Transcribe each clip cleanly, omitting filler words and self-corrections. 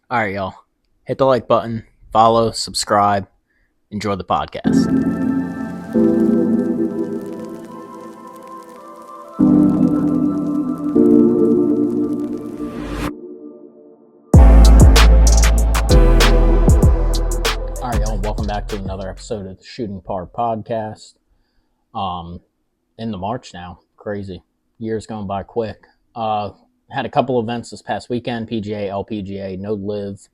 All right, y'all. Hit the like button, follow, subscribe, enjoy the podcast. All right, y'all. Welcome back to another episode of the Shooting Par podcast. Um, in the March now, crazy. Years going by quick. Had a couple events this past weekend: PGA, LPGA, no live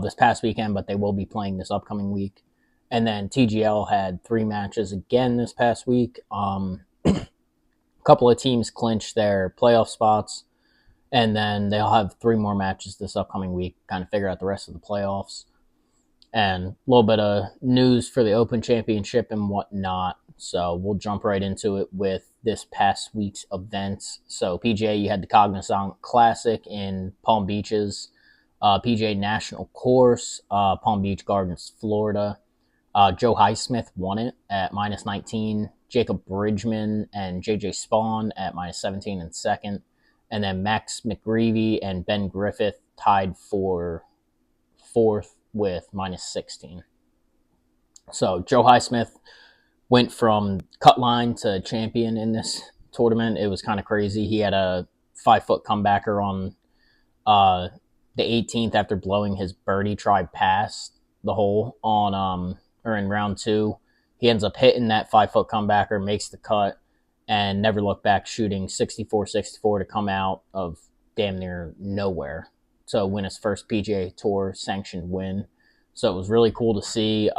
this past weekend, but they will be playing this upcoming week. And then TGL had 3 matches again this past week. A couple of teams clinched their playoff spots, and then they'll have 3 more matches this upcoming week, kind of figure out the rest of the playoffs. And a little bit of news for the Open Championship and whatnot. So we'll jump right into it with this past week's events. So PGA, you had the Cognizant Classic in Palm Beaches, PGA National Course, Palm Beach Gardens, Florida. Joe Highsmith won it at minus 19. Jacob Bridgman and JJ Spawn at minus 17 in second. And then Max McGreevy and Ben Griffith tied for fourth with minus 16. So Joe Highsmith went from cut line to champion in this tournament. It was kind of crazy. He had a 5-foot comebacker on the 18th after blowing his birdie try past the hole on or in round 2. He ends up hitting that 5-foot comebacker, makes the cut, and never looked back, shooting 64-64 to come out of damn near nowhere to win his first PGA Tour sanctioned win. So it was really cool to see.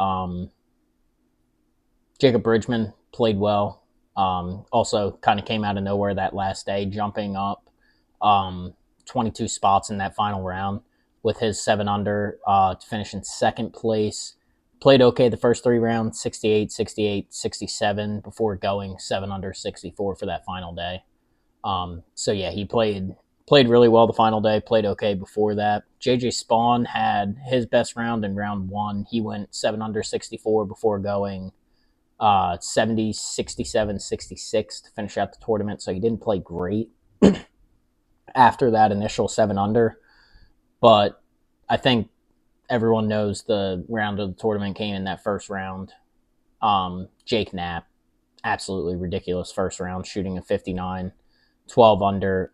Jacob Bridgman played well. Also kind of came out of nowhere that last day, jumping up 22 spots in that final round with his 7 under to finish in second place. Played okay the first 3 rounds, 68, 68, 67, before going 7 under 64 for that final day. So yeah, he played really well the final day, played okay before that. JJ Spawn had his best round in round 1. He went 7 under 64 before going 70, 67, 66 to finish out the tournament. So he didn't play great after that initial 7 under. But I think everyone knows the round of the tournament came in that first round. Jake Knapp, absolutely ridiculous first round, shooting a 59, 12 under.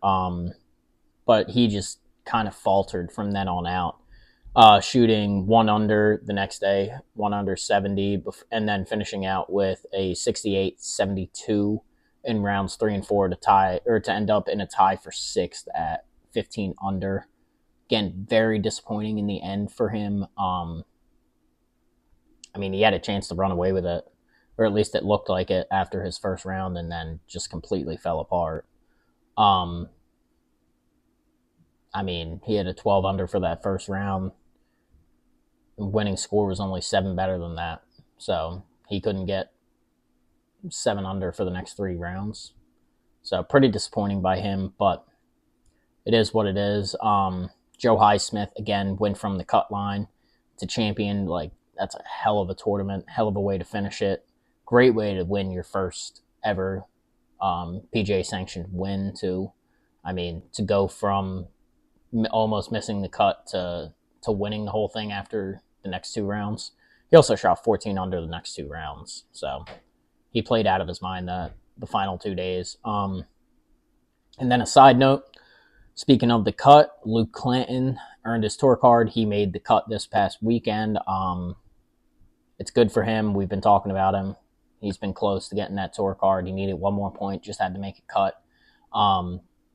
But he just kind of faltered from then on out. Shooting 1 under the next day, 1 under 70, and then finishing out with a 68-72 in rounds 3 and 4 to tie, or to end up in a tie for 6th at 15 under. Again, very disappointing in the end for him. I mean, he had a chance to run away with it, or at least it looked like it after his first round, and then just completely fell apart. I mean, he had a 12 under for that first round. Winning score was only 7 better than that. So he couldn't get 7 under for the next 3 rounds. So pretty disappointing by him, but it is what it is. Joe Highsmith, again, went from the cut line to champion. Like, that's a hell of a tournament, hell of a way to finish it. Great way to win your first ever PGA sanctioned win, too. I mean, to go from almost missing the cut to winning the whole thing after the next 2 rounds. He also shot 14 under the next 2 rounds. So he played out of his mind the final 2 days. And then a side note, speaking of the cut, Luke Clanton earned his tour card. He made the cut this past weekend. It's good for him. We've been talking about him. He's been close to getting that tour card. He needed 1 more point, just had to make a cut.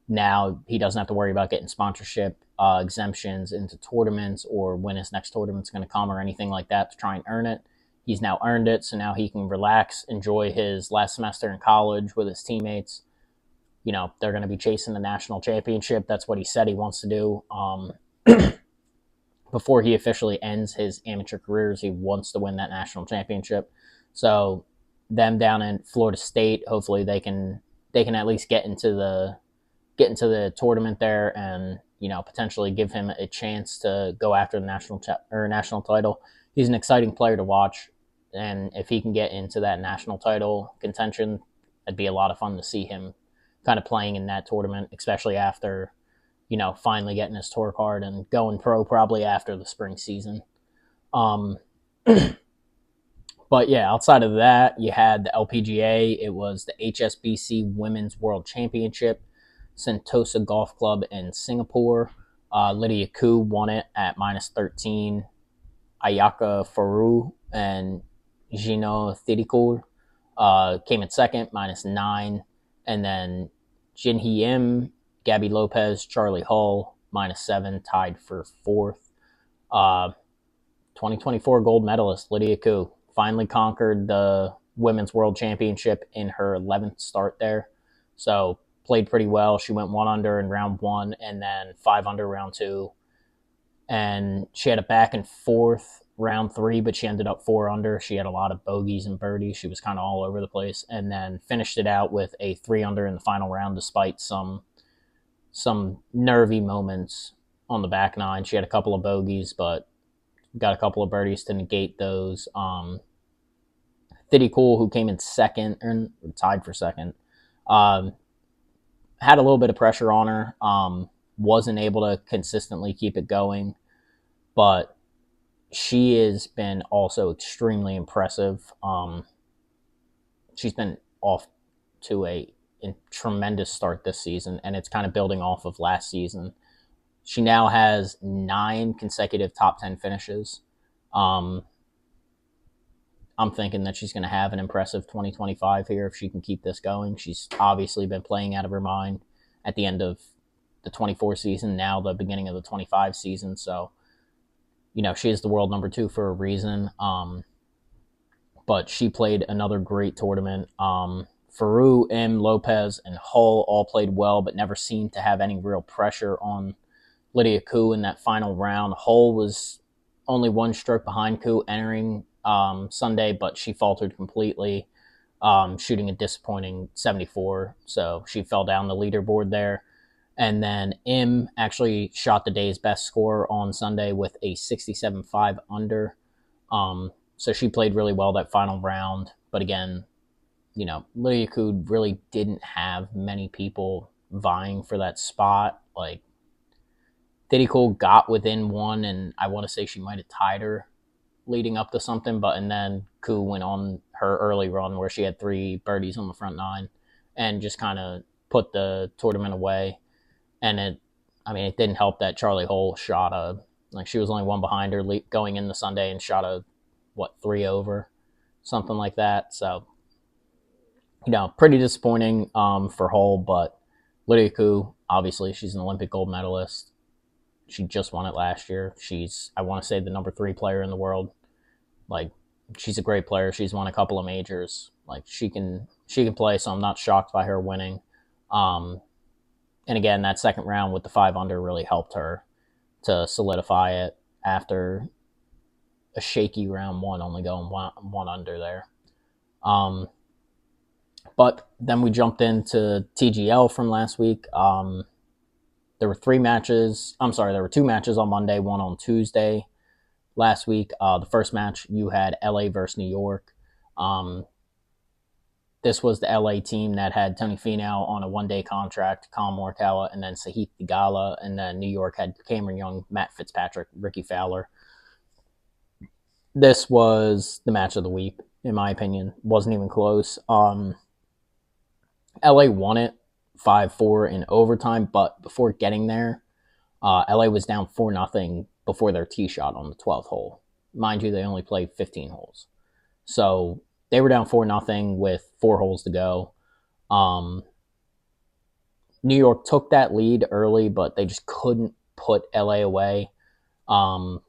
Now he doesn't have to worry about getting sponsorship exemptions into tournaments or when his next tournament's going to come or anything like that to try and earn it. He's now earned it, so now he can relax, enjoy his last semester in college with his teammates. You know, they're going to be chasing the national championship. That's what he said he wants to do. Before he officially ends his amateur careers, he wants to win that national championship. So them down in Florida State, hopefully they can at least get into the tournament there and, you know, potentially give him a chance to go after the national title. He's an exciting player to watch, and if he can get into that national title contention, it'd be a lot of fun to see him kind of playing in that tournament, especially after, finally getting his tour card and going pro probably after the spring season. Um, but yeah, outside of that, you had the LPGA. It was the HSBC Women's World Championship, Sentosa Golf Club in Singapore. Lydia Ko won it at -13. Ayaka Faru and Gino Thidikul came in second, -9. And then Jin Hee Im, Gabby Lopez, Charlie Hull, -7, tied for fourth. 2024 gold medalist Lydia Ko finally conquered the Women's World Championship in her 11th start there. So played pretty well. She went 1 under in round 1 and then 5 under round 2. And she had a back and forth round 3, but she ended up 4 under. She had a lot of bogeys and birdies. She was kind of all over the place, and then finished it out with a 3 under in the final round, despite some nervy moments on the back nine. She had a couple of bogeys, but got a couple of birdies to negate those. Thidikul, who came in second, or tied for second, had a little bit of pressure on her. Wasn't able to consistently keep it going, but she has been also extremely impressive. She's been off to a tremendous start this season, and it's kind of building off of last season. She now has 9 consecutive top 10 finishes. I'm thinking that she's going to have an impressive 2025 here if she can keep this going. She's obviously been playing out of her mind at the end of the 24 season, now the beginning of the 25 season. So, she is the world number 2 for a reason. But she played another great tournament. Faru, Im, Lopez, and Hull all played well, but never seemed to have any real pressure on Lydia Ko in that final round. Hull was only 1 stroke behind Ko entering Sunday, but she faltered completely, shooting a disappointing 74. So she fell down the leaderboard there. And then Im actually shot the day's best score on Sunday with a 67.5 under. So she played really well that final round. But again, Lydia Ko really didn't have many people vying for that spot. Like, Thidikul got within 1, and I want to say she might have tied her leading up to something. And then Ko went on her early run where she had 3 birdies on the front 9 and just kind of put the tournament away. And it didn't help that Charlie Hull shot she was only 1 behind her going into Sunday and shot 3 over, something like that. So, pretty disappointing for Hull, but Lydia Ko, obviously, she's an Olympic gold medalist. She just won it last year. She's, I want to say, the number 3 player in the world. She's a great player. She's won a couple of majors. She can play, so I'm not shocked by her winning. And again, that second round with the 5 under really helped her to solidify it after a shaky round 1, only going 1 under there. But then we jumped into TGL from last week. There were 2 matches on Monday, 1 on Tuesday last week. The first match, you had LA versus New York. This was the LA team that had Tony Finau on a 1-day contract, Colin Morikawa, and then Sahith Theegala. And then New York had Cameron Young, Matt Fitzpatrick, Ricky Fowler. This was the match of the week, in my opinion. Wasn't even close. LA won it 5-4 in overtime, but before getting there, LA was down 4-0 before their tee shot on the 12th hole. Mind you, they only played 15 holes. So they were down 4-0 with 4 holes to go. New York took that lead early, but they just couldn't put LA away. Theegala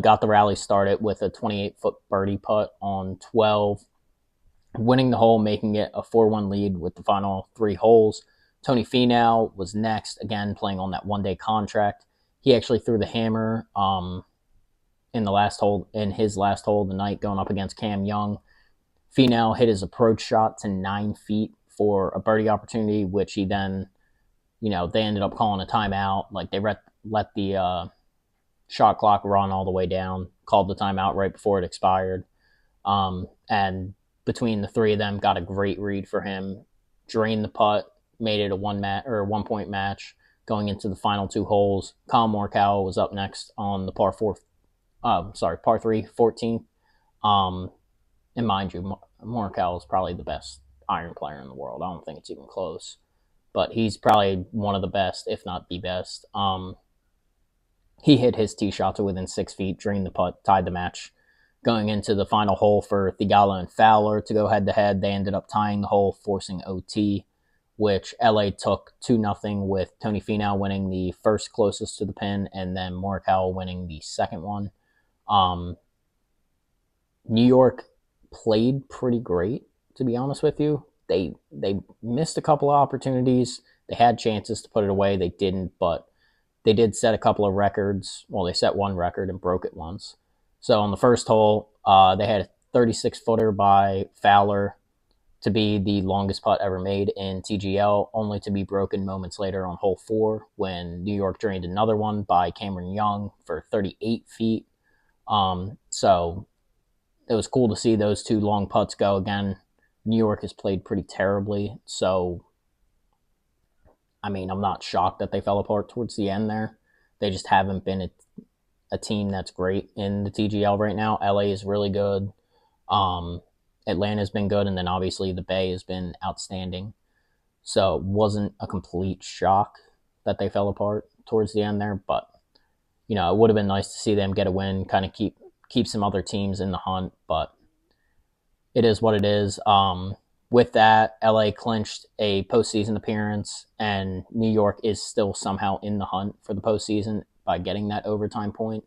got the rally started with a 28-foot birdie putt on 12, winning the hole, making it a 4-1 lead with the final 3 holes. Tony Finau was next, again playing on that 1-day contract. He actually threw the hammer in his last hole of the night, going up against Cam Young. Finau hit his approach shot to 9 feet for a birdie opportunity, which he then, they ended up calling a timeout. They let the shot clock run all the way down, called the timeout right before it expired. And between the 3 of them, got a great read for him, drained the putt, made it a 1-point match, going into the final two holes. Colin Morikawa was up next on the par 3, 14th. And mind you, Morikawa is probably the best iron player in the world. I don't think it's even close. But he's probably one of the best, if not the best. He hit his tee shot to within 6 feet, drained the putt, tied the match. Going into the final hole for Theegala and Fowler to go head-to-head, they ended up tying the hole, forcing OT, which LA took 2-0 with Tony Finau winning the first closest to the pin and then Morikawa winning the second one. New York played pretty great, to be honest with you. They missed a couple of opportunities. They had chances to put it away. They didn't, but they did set a couple of records. Well, they set one record and broke it once. So on the first hole, they had a 36-footer by Fowler to be the longest putt ever made in TGL, only to be broken moments later on hole 4 when New York drained another one by Cameron Young for 38 feet. So it was cool to see those two long putts go. Again, New York has played pretty terribly, so I mean, I'm not shocked that they fell apart towards the end there. They just haven't been a team that's great in the TGL right now. LA is really good. Atlanta's been good, and then obviously the Bay has been outstanding. So it wasn't a complete shock that they fell apart towards the end there, but it would have been nice to see them get a win, kind of keep some other teams in the hunt, but it is what it is. With that, LA clinched a postseason appearance, and New York is still somehow in the hunt for the postseason by getting that overtime point.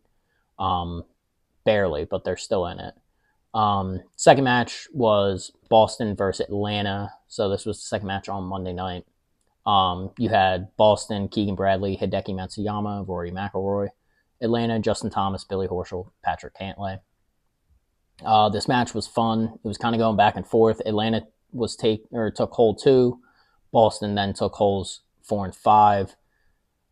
Barely, but they're still in it. Second match was Boston versus Atlanta. So this was the second match on Monday night. You had Boston, Keegan Bradley, Hideki Matsuyama, Rory McIlroy. Atlanta, Justin Thomas, Billy Horschel, Patrick Cantlay. This match was fun. It was kind of going back and forth. Atlanta took hole 2. Boston then took holes 4 and 5.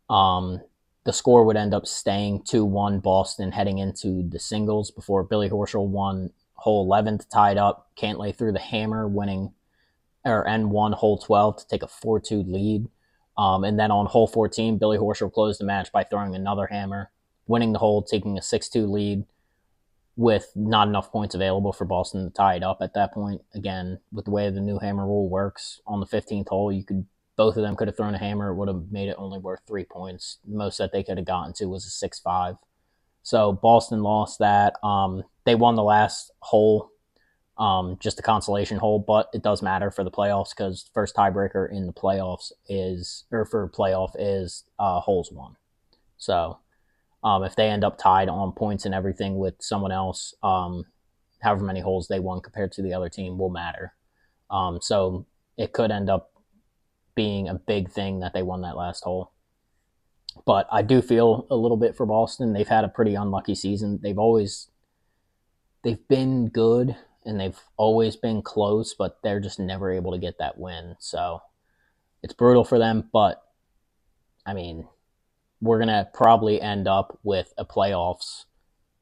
The score would end up staying 2-1 Boston heading into the singles before Billy Horschel won hole 11 to tie it up. Cantlay threw the hammer, won hole 12 to take a 4-2 lead. And then on hole 14, Billy Horschel closed the match by throwing another hammer, winning the hole, taking a 6-2 lead with not enough points available for Boston to tie it up at that point. Again, with the way the new hammer rule works, on the 15th hole, both of them could have thrown a hammer. It would have made it only worth 3 points. The most that they could have gotten to was a 6-5. So Boston lost that. They won the last hole, just a consolation hole, but it does matter for the playoffs because first tiebreaker in the playoffs is holes 1. So if they end up tied on points and everything with someone else, however many holes they won compared to the other team will matter. So it could end up being a big thing that they won that last hole. But I do feel a little bit for Boston. They've had a pretty unlucky season. They've been good and they've always been close, but they're just never able to get that win. So it's brutal for them, but I mean, we're going to probably end up with a playoffs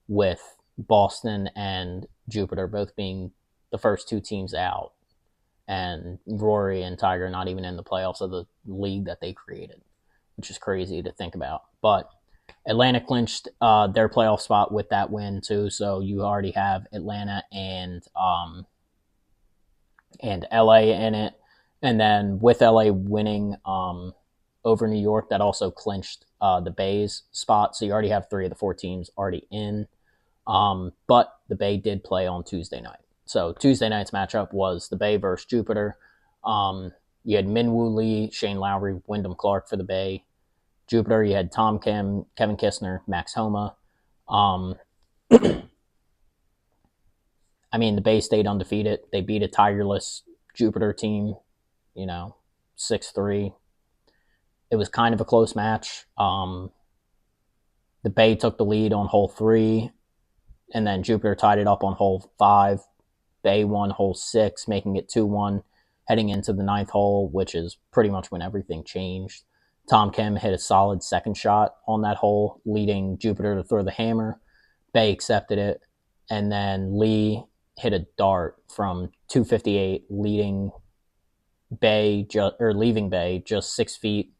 with Boston and Jupiter both being the first two teams out, and Rory and Tiger not even in the playoffs of the league that they created, which is crazy to think about. But Atlanta clinched their playoff spot with that win too, so you already have Atlanta and LA in it. And then with LA winning over New York, that also clinched the Bay's spot, so you already have 3 of the 4 teams already in. But the Bay did play on Tuesday night. So Tuesday night's matchup was the Bay versus Jupiter. You had Minwoo Lee, Shane Lowry, Wyndham Clark for the Bay. Jupiter, you had Tom Kim, Kevin Kistner, Max Homa. I mean, the Bay stayed undefeated. They beat a tigerless Jupiter team, 6-3. It was kind of a close match. The Bay took the lead on hole 3, and then Jupiter tied it up on hole 5. Bay won hole 6, making it 2-1, heading into the 9th hole, which is pretty much when everything changed. Tom Kim hit a solid second shot on that hole, leading Jupiter to throw the hammer. Bay accepted it, and then Lee hit a dart from 258, leaving Bay just 6 feet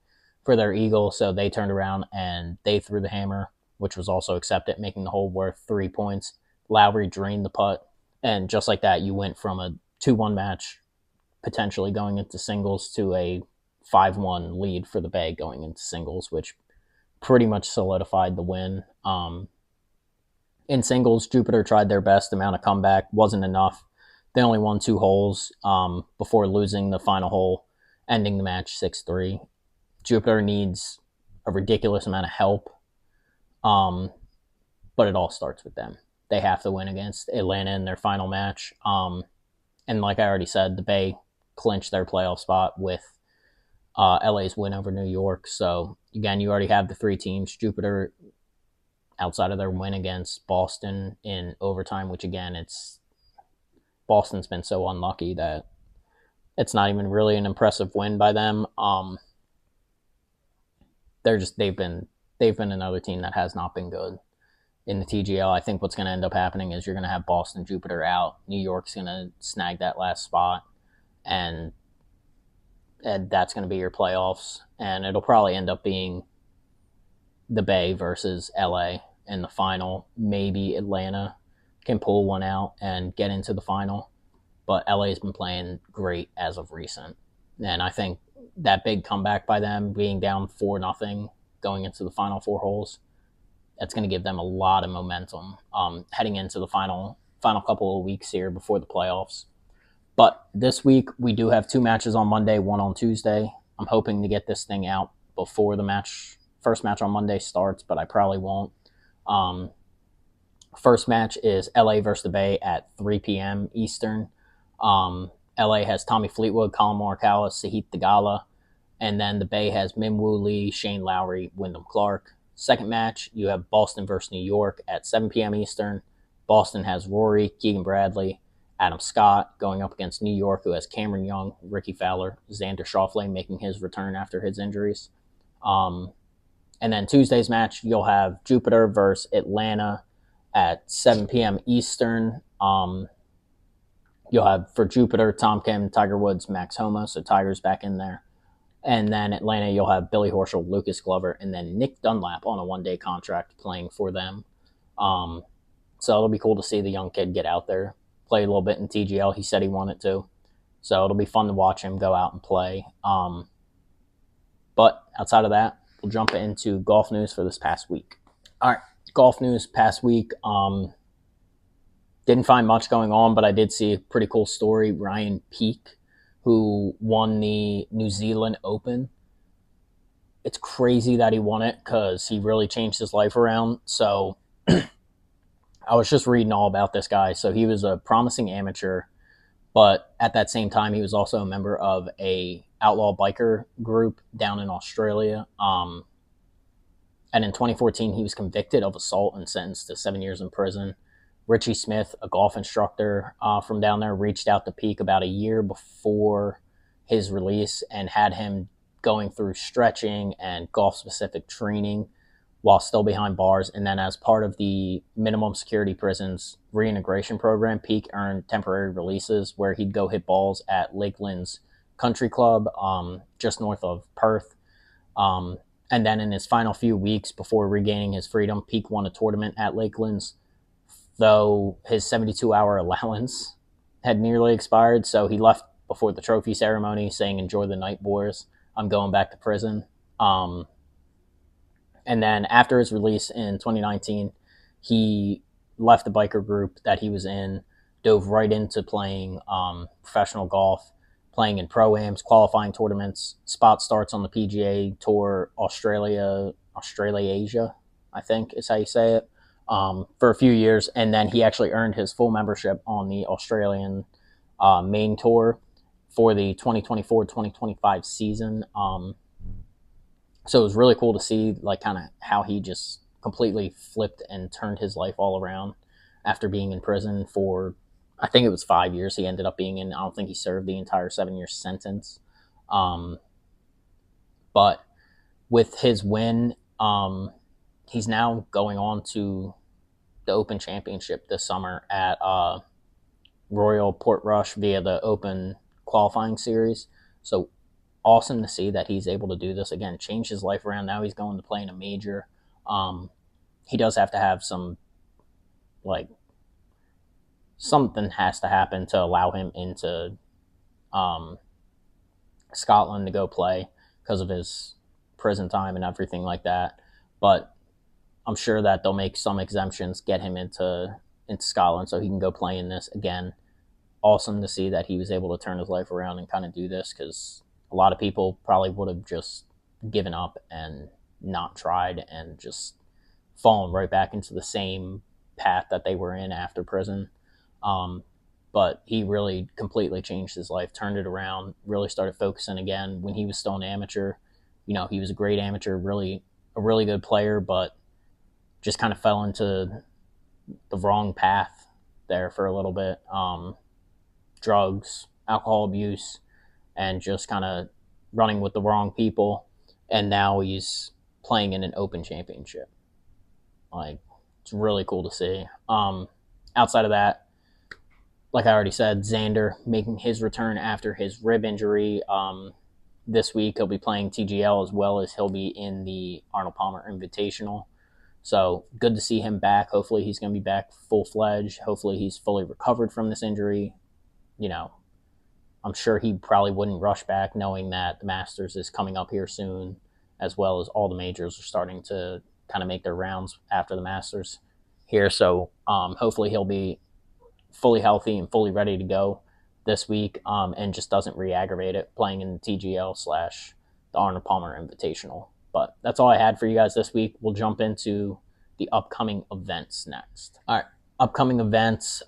for their eagle, so they turned around and they threw the hammer, which was also accepted, making the hole worth 3 points. Lowry drained the putt, and just like that, you went from a 2-1 match potentially going into singles to a 5-1 lead for the Bay going into singles, which pretty much solidified the win. In singles, Jupiter tried their best amount of comeback, wasn't enough. They only won 2 holes before losing the final hole, ending the match 6-3. Jupiter needs a ridiculous amount of help, but it all starts with them. They have to win against Atlanta in their final match. And like I already said, the Bay clinched their playoff spot with LA's win over New York. So, again, you already have the 3 teams. Jupiter, outside of their win against Boston in overtime, which, again, Boston's been so unlucky that it's not even really an impressive win by them. They've been another team that has not been good in the TGL. I think what's going to end up happening is you're going to have Boston, Jupiter out. New York's going to snag that last spot, and that's going to be your playoffs. And it'll probably end up being the Bay versus LA in the final. Maybe Atlanta can pull one out and get into the final, but LA's been playing great as of recent. And I think that big comeback by them, being down 4-0 going into the final 4 holes, that's going to give them a lot of momentum heading into the final couple of weeks here before the playoffs. But this week, we do have 2 matches on Monday, 1 on Tuesday. I'm hoping to get this thing out before the first match on Monday starts, but I probably won't. First match is LA versus the Bay at 3 p.m. Eastern. LA has Tommy Fleetwood, Colin Morikawa, Sahith Theegala, and then the Bay has Minwoo Lee, Shane Lowry, Wyndham Clark. Second match, you have Boston versus New York at 7 p.m. Eastern. Boston has Rory, Keegan Bradley, Adam Scott going up against New York, who has Cameron Young, Ricky Fowler, Xander Schauffele making his return after his injuries. And then Tuesday's match, you'll have Jupiter versus Atlanta at 7 p.m. Eastern. You'll have, for Jupiter, Tom Kim, Tiger Woods, Max Homa, so Tiger's back in there. And then Atlanta, you'll have Billy Horschel, Lucas Glover, and then Nick Dunlap on a 1-day contract playing for them. So it'll be cool to see the young kid get out there, play a little bit in TGL. He said he wanted to. So it'll be fun to watch him go out and play. But outside of that, we'll jump into golf news for this past week. All right, golf news past week. Didn't find much going on, but I did see a pretty cool story. Ryan Peake, who won the New Zealand Open. It's crazy that he won it because he really changed his life around. So I was just reading all about this guy. So he was a promising amateur, but at that same time, he was also a member of a outlaw biker group down in Australia. And in 2014, he was convicted of assault and sentenced to 7 years in prison. Richie Smith, a golf instructor from down there, reached out to Peake about a year before his release and had him going through stretching and golf-specific training while still behind bars. And then as part of the minimum security prisons reintegration program, Peake earned temporary releases where he'd go hit balls at Lakelands Country Club just north of Perth. And then in his final few weeks before regaining his freedom, Peake won a tournament at Lakelands, though his 72-hour allowance had nearly expired. So he left before the trophy ceremony saying, "Enjoy the night, boys. I'm going back to prison." And then after his release in 2019, he left the biker group that he was in, dove right into playing professional golf, playing in pro-ams, qualifying tournaments, spot starts on the PGA Tour Australia, Asia, I think is how you say it, for a few years. And then he actually earned his full membership on the Australian main tour for the 2024-2025 season. So it was really cool to see like kind of how he just completely flipped and turned his life all around after being in prison for, I think it was 5 years he ended up being in. I don't think he served the entire 7-year sentence. But with his win, he's now going on to the Open Championship this summer at Royal Portrush via the Open qualifying series. So awesome to see that he's able to do this again, change his life around. Now he's going to play in a major. He does have to have some, like, something has to happen to allow him into Scotland to go play because of his prison time and everything like that. But I'm sure that they'll make some exemptions, get him into Scotland so he can go play in this again. Awesome to see that he was able to turn his life around and kind of do this, because a lot of people probably would have just given up and not tried and just fallen right back into the same path that they were in after prison. But he really completely changed his life, turned it around, really started focusing again when he was still an amateur. You know, he was a great amateur, really a really good player, but just kind of fell into the wrong path there for a little bit. Drugs, alcohol abuse, and just kind of running with the wrong people. And now he's playing in an open championship. Like, it's really cool to see. Outside of that, like I already said, Xander making his return after his rib injury. This week he'll be playing TGL, as well as he'll be in the Arnold Palmer Invitational. So good to see him back. Hopefully he's going to be back full-fledged. Hopefully he's fully recovered from this injury. You know, I'm sure he probably wouldn't rush back, knowing that the Masters is coming up here soon, as well as all the majors are starting to kind of make their rounds after the Masters here. So hopefully he'll be fully healthy and fully ready to go this week, and just doesn't re-aggravate it playing in the TGL / the Arnold Palmer Invitational. But that's all I had for you guys this week. We'll jump into the upcoming events next. All right, upcoming events.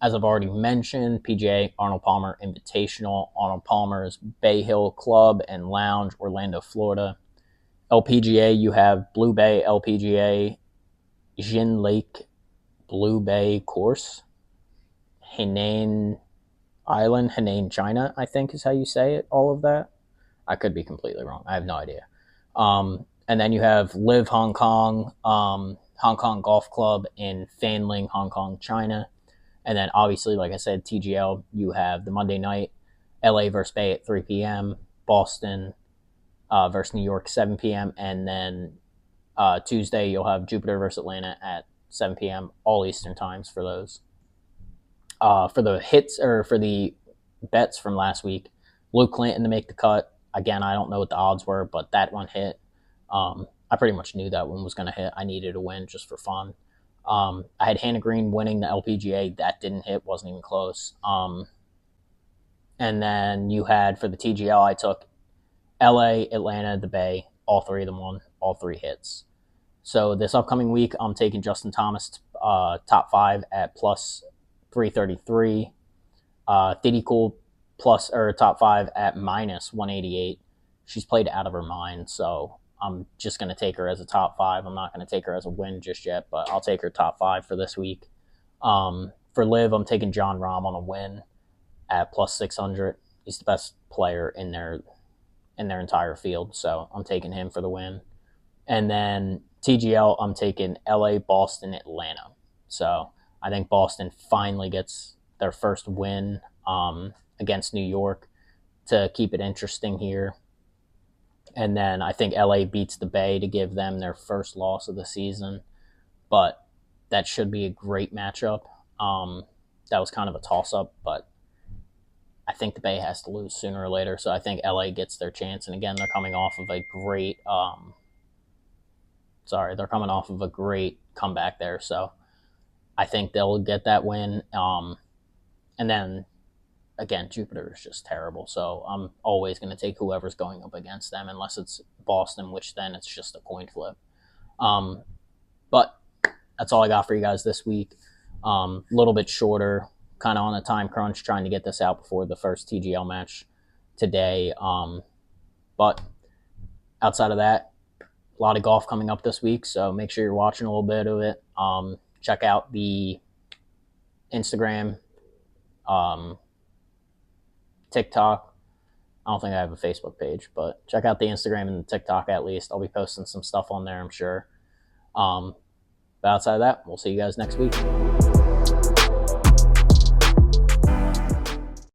As I've already mentioned, PGA Arnold Palmer Invitational, Arnold Palmer's Bay Hill Club and Lounge, Orlando, Florida. LPGA, you have Blue Bay LPGA, Jin Lake Blue Bay Course, Hainan Island, Hainan, China, I think is how you say it, all of that. I could be completely wrong. I have no idea. And then you have Live Hong Kong, Hong Kong Golf Club in Fanling, Hong Kong, China. And then obviously, like I said, TGL, you have the Monday night, LA versus Bay at 3 p.m., Boston versus New York 7 p.m., and then Tuesday you'll have Jupiter versus Atlanta at 7 p.m., all Eastern times for those. For the hits, or for the bets from last week, Luke Clinton to make the cut. Again, I don't know what the odds were, but that one hit. I pretty much knew that one was going to hit. I needed a win just for fun. I had Hannah Green winning the LPGA. That didn't hit, wasn't even close. And then you had, for the TGL, I took LA, Atlanta, the Bay. All three of them won, all three hits. So this upcoming week, I'm taking Justin Thomas top 5 at plus 333. Diddy Cool top 5 at minus 188. She's played out of her mind, so I'm just going to take her as a top 5. I'm not going to take her as a win just yet, but I'll take her top 5 for this week. For Liv, I'm taking John Rahm on a win at plus 600. He's the best player in their entire field, so I'm taking him for the win. And then TGL, I'm taking LA, Boston, Atlanta. So I think Boston finally gets their first win against New York to keep it interesting here. And then I think LA beats the Bay to give them their first loss of the season. But that should be a great matchup. That was kind of a toss-up, but I think the Bay has to lose sooner or later. So I think LA gets their chance. And again, they're coming off of a great comeback there. So I think they'll get that win. And then again, Jupiter is just terrible, so I'm always going to take whoever's going up against them, unless it's Boston, which then it's just a coin flip. But that's all I got for you guys this week. A little bit shorter, kind of on a time crunch, trying to get this out before the first TGL match today. But outside of that, a lot of golf coming up this week, so make sure you're watching a little bit of it. Check out the Instagram, TikTok. I don't think I have a Facebook page, but check out the Instagram and the TikTok at least. I'll be posting some stuff on there, I'm sure. But outside of that, we'll see you guys next week.